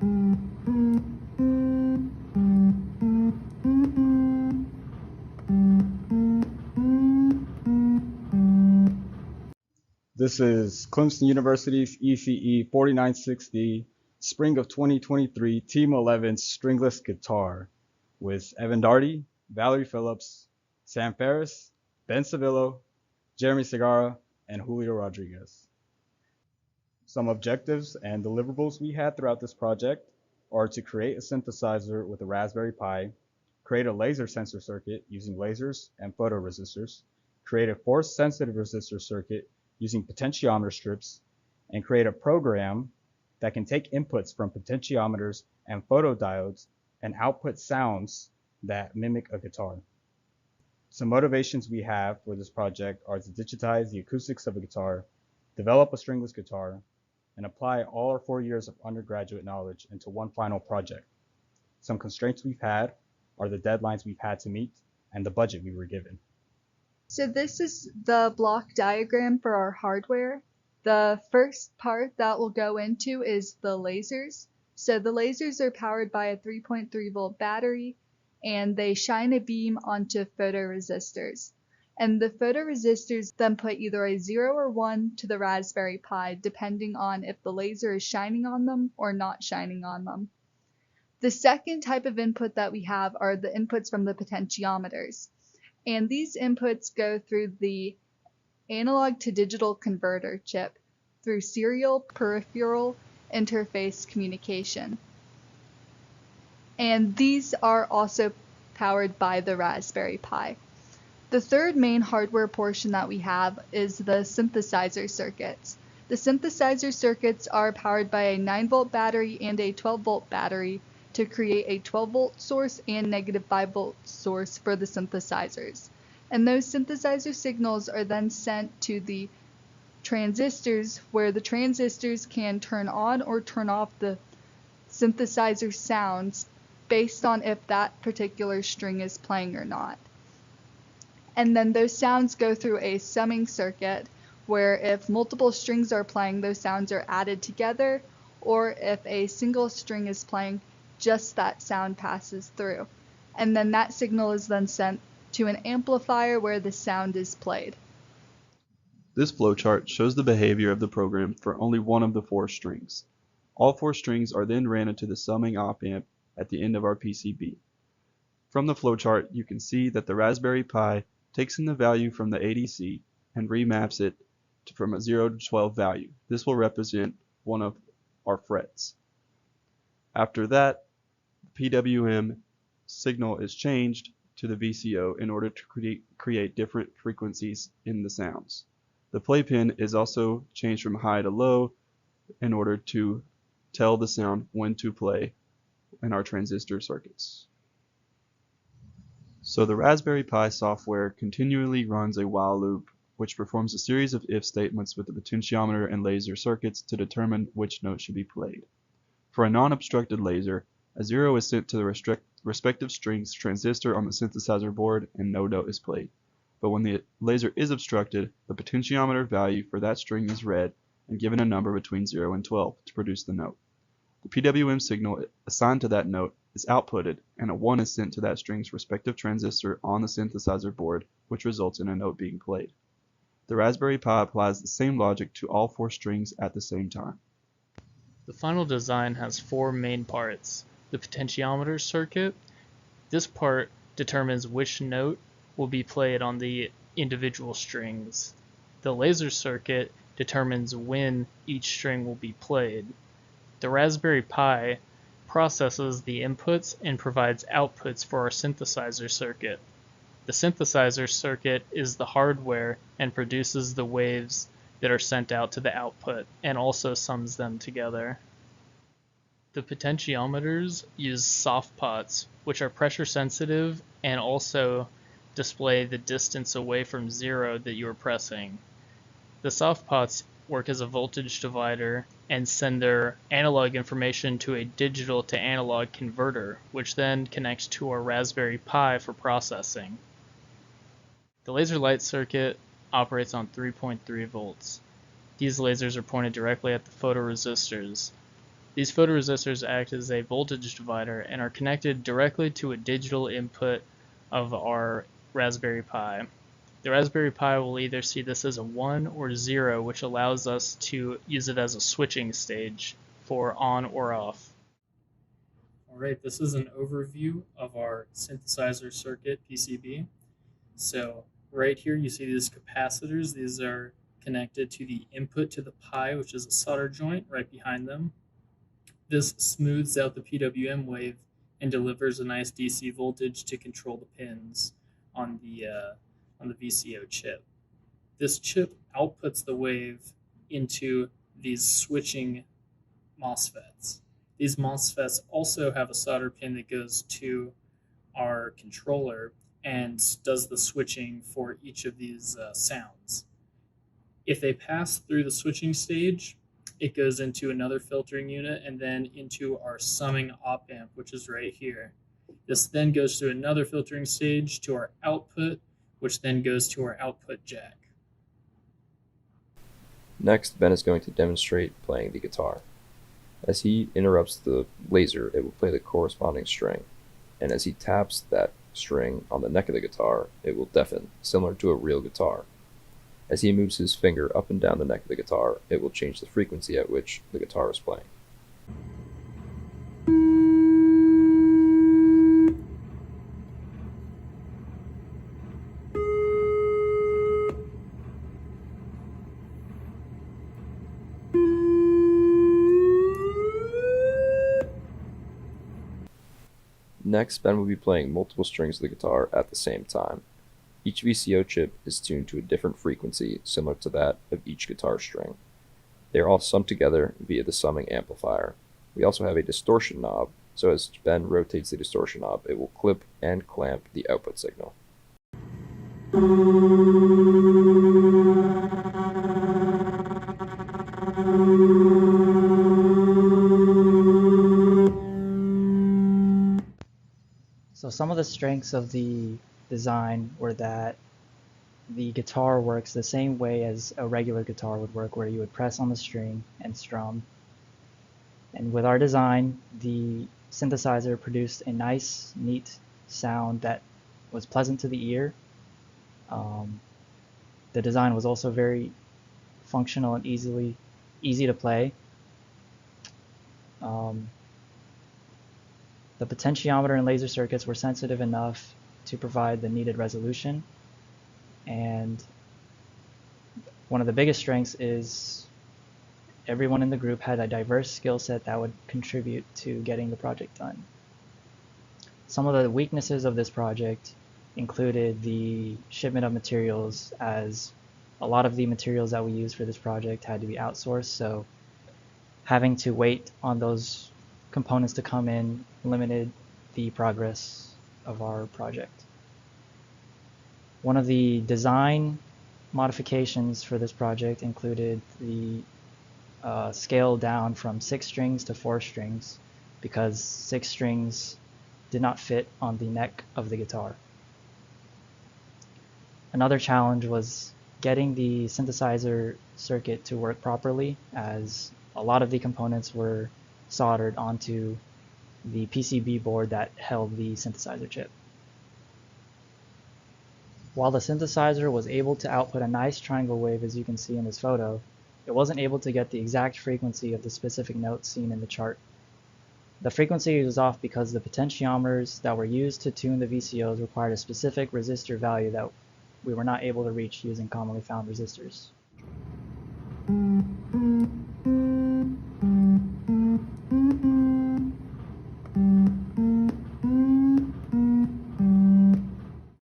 This is Clemson University's ECE 4960 Spring of 2023 Team 11 Stringless Guitar with Evan Darty, Valerie Phillips, Sam Ferris, Ben Savillo, Jeremy Segarra, and Julio Rodriguez. Some objectives and deliverables we had throughout this project are to create a synthesizer with a Raspberry Pi, create a laser sensor circuit using lasers and photoresistors, create a force-sensitive resistor circuit using potentiometer strips, and create a program that can take inputs from potentiometers and photodiodes and output sounds that mimic a guitar. Some motivations we have for this project are to digitize the acoustics of a guitar, develop a stringless guitar, and apply all our 4 years of undergraduate knowledge into one final project. Some constraints we've had are the deadlines we've had to meet and the budget we were given. So this is the block diagram for our hardware. The first part that we'll go into is the lasers. So the lasers are powered by a 3.3 volt battery, and they shine a beam onto photoresistors. And the photoresistors then put either a 0 or 1 to the Raspberry Pi, depending on if the laser is shining on them or not shining on them. The second type of input that we have are the inputs from the potentiometers. And these inputs go through the analog to digital converter chip through serial peripheral interface communication. And these are also powered by the Raspberry Pi. The third main hardware portion that we have is the synthesizer circuits. The synthesizer circuits are powered by a 9 volt battery and a 12 volt battery to create a 12 volt source and negative 5 volt source for the synthesizers. And those synthesizer signals are then sent to the transistors, where the transistors can turn on or turn off the synthesizer sounds based on if that particular string is playing or not. And then those sounds go through a summing circuit, where if multiple strings are playing, those sounds are added together, or if a single string is playing, just that sound passes through. And then that signal is then sent to an amplifier where the sound is played. This flowchart shows the behavior of the program for only one of the 4 strings. All 4 strings are then ran into the summing op-amp at the end of our PCB. From the flowchart, you can see that the Raspberry Pi takes in the value from the ADC and remaps it from a 0 to 12 value. This will represent one of our frets. After that, the PWM signal is changed to the VCO in order to create different frequencies in the sounds. The playpen is also changed from high to low in order to tell the sound when to play in our transistor circuits. So the Raspberry Pi software continually runs a while loop, which performs a series of if statements with the potentiometer and laser circuits to determine which note should be played. For a non-obstructed laser, a 0 is sent to the respective string's transistor on the synthesizer board and no note is played. But when the laser is obstructed, the potentiometer value for that string is read and given a number between 0 and 12 to produce the note. The PWM signal assigned to that note is outputted, and a 1 is sent to that string's respective transistor on the synthesizer board, which results in a note being played. The Raspberry Pi applies the same logic to all 4 strings at the same time. The final design has 4 main parts. The potentiometer circuit. This part determines which note will be played on the individual strings. The laser circuit determines when each string will be played. The Raspberry Pi processes the inputs and provides outputs for our synthesizer circuit. The synthesizer circuit is the hardware and produces the waves that are sent out to the output and also sums them together. The potentiometers use soft pots, which are pressure sensitive and also display the distance away from 0 that you are pressing. The soft pots work as a voltage divider and send their analog information to a digital to analog converter, which then connects to our Raspberry Pi for processing. The laser light circuit operates on 3.3 volts. These lasers are pointed directly at the photoresistors. These photoresistors act as a voltage divider and are connected directly to a digital input of our Raspberry Pi. The Raspberry Pi will either see this as a 1 or 0, which allows us to use it as a switching stage for on or off. All right, this is an overview of our synthesizer circuit PCB. So right here you see these capacitors. These are connected to the input to the Pi, which is a solder joint right behind them. This smooths out the PWM wave and delivers a nice DC voltage to control the pins on the VCO chip. This chip outputs the wave into these switching MOSFETs. These MOSFETs also have a solder pin that goes to our controller and does the switching for each of these sounds. If they pass through the switching stage, it goes into another filtering unit and then into our summing op amp, which is right here. This then goes to another filtering stage to our output, which then goes to our output jack. Next, Ben is going to demonstrate playing the guitar. As he interrupts the laser, it will play the corresponding string, and as he taps that string on the neck of the guitar, it will deafen, similar to a real guitar. As he moves his finger up and down the neck of the guitar, it will change the frequency at which the guitar is playing. Next, Ben will be playing multiple strings of the guitar at the same time. Each VCO chip is tuned to a different frequency similar to that of each guitar string. They are all summed together via the summing amplifier. We also have a distortion knob, so as Ben rotates the distortion knob, it will clip and clamp the output signal. So some of the strengths of the design were that the guitar works the same way as a regular guitar would work, where you would press on the string and strum. And with our design, the synthesizer produced a nice, neat sound that was pleasant to the ear. The design was also very functional and easy to play. The potentiometer and laser circuits were sensitive enough to provide the needed resolution. And one of the biggest strengths is everyone in the group had a diverse skill set that would contribute to getting the project done. Some of the weaknesses of this project included the shipment of materials, as a lot of the materials that we used for this project had to be outsourced, so having to wait on those components to come in limited the progress of our project. One of the design modifications for this project included the scale down from 6 strings to 4 strings, because 6 strings did not fit on the neck of the guitar. Another challenge was getting the synthesizer circuit to work properly, as a lot of the components were soldered onto the PCB board that held the synthesizer chip. While the synthesizer was able to output a nice triangle wave, as you can see in this photo, it wasn't able to get the exact frequency of the specific notes seen in the chart. The frequency was off because the potentiometers that were used to tune the VCOs required a specific resistor value that we were not able to reach using commonly found resistors.